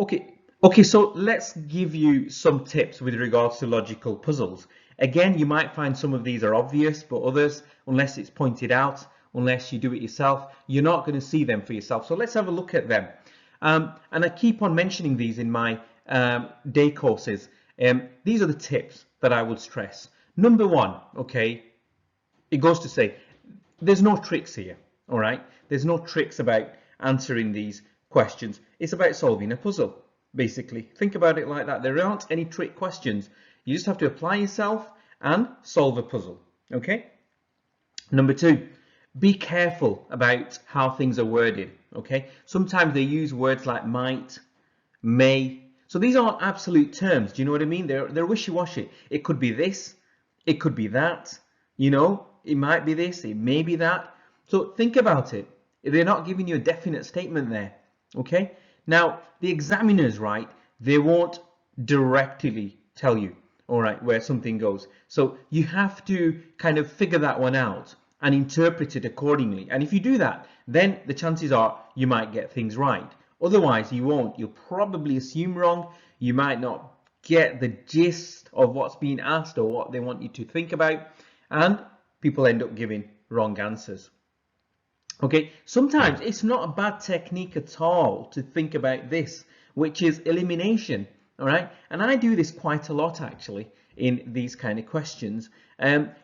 Okay, so let's give you some tips with regards to logical puzzles. Again, you might find some of these are obvious, but others, unless it's pointed out, unless you do it yourself, you're not going to see them for yourself. So let's have a look at them. And I keep on mentioning these in my day courses. These are the tips that I would stress. Number one, okay, it goes to say, there's no tricks here, all right? There's no tricks about answering these questions. It's about solving a puzzle, basically. Think about it like that. There aren't any trick questions. You just have to apply yourself and solve a puzzle, okay? Number two, be careful about how things are worded, okay? Sometimes they use words like might, may. So these aren't absolute terms. Do you know what I mean? They're wishy-washy. It could be this, it could be that, you know, it might be this, it may be that. So think about it. They're not giving you a definite statement there, okay? Now, the examiners, right, they won't directly tell you, all right, where something goes. So you have to kind of figure that one out and interpret it accordingly. And if you do that, then the chances are you might get things right. Otherwise, you won't. You'll probably assume wrong. You might not get the gist of what's being asked or what they want you to think about. And people end up giving wrong answers. Okay, sometimes it's not a bad technique at all to think about this, which is elimination. All right, and I do this quite a lot actually in these kind of questions,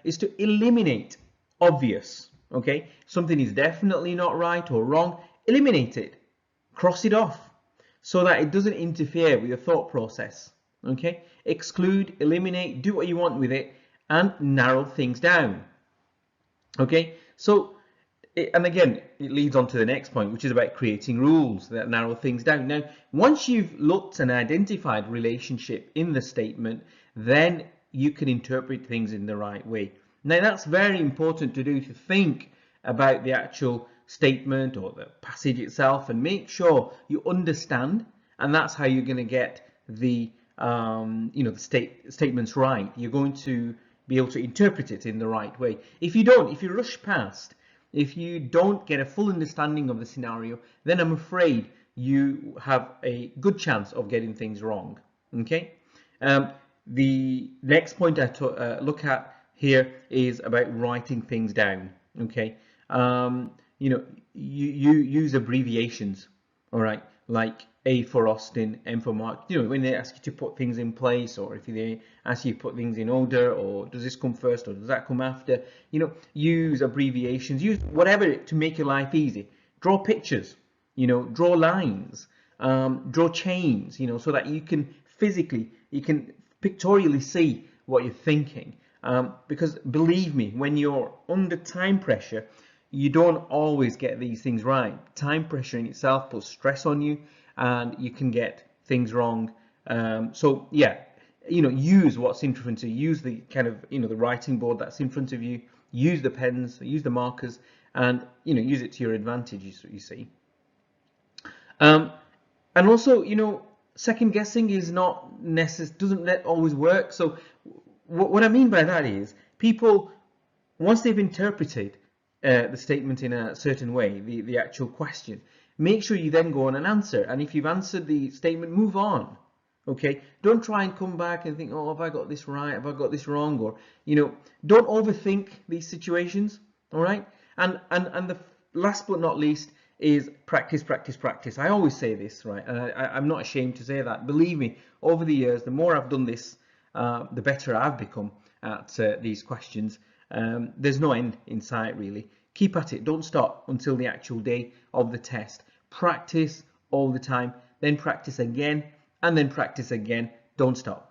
is to eliminate obvious. Okay, something is definitely not right or wrong, eliminate it, cross it off so that it doesn't interfere with your thought process. Okay, exclude, eliminate, do what you want with it and narrow things down. Okay, so and again, it leads on to the next point, which is about creating rules that narrow things down. Now, once you've looked and identified relationship in the statement, then you can interpret things in the right way. Now, that's very important to do, to think about the actual statement or the passage itself and make sure you understand, and that's how you're going to get the the statements right. You're going to be able to interpret it in the right way. If you don't, if you rush past, if you don't get a full understanding of the scenario, then I'm afraid you have a good chance of getting things wrong. Okay. The next point I look at here is about writing things down. Okay. You use abbreviations. All right, like A for Austin, M for Mark. You know, when they ask you to put things in place, or if they ask you to put things in order, or does this come first or does that come after, you know, use abbreviations, use whatever to make your life easy. Draw pictures, you know, draw lines, draw chains, you know, so that you can pictorially see what you're thinking. Because believe me, when you're under time pressure, you don't always get these things right. Time pressure in itself puts stress on you and you can get things wrong. So yeah, you know, use what's in front of you, use the kind of, you know, the writing board that's in front of you, use the pens, use the markers, and, you know, use it to your advantage, you see. And also, you know, second guessing is not necessary, doesn't always work. So what I mean by that is people, once they've interpreted the statement in a certain way, the actual question, make sure you then go on and answer. And if you've answered the statement, move on. Okay, don't try and come back and think, oh, have I got this right, have I got this wrong, or, you know, don't overthink these situations. All right, and the last but not least is practice, practice, practice. I always say this, right, and I'm not ashamed to say that. Believe me, over the years, the more I've done this, the better I've become at these questions. There's no end in sight, really. Keep at it, don't stop until the actual day of the test. Practice all the time, then practice again, and then practice again. Don't stop.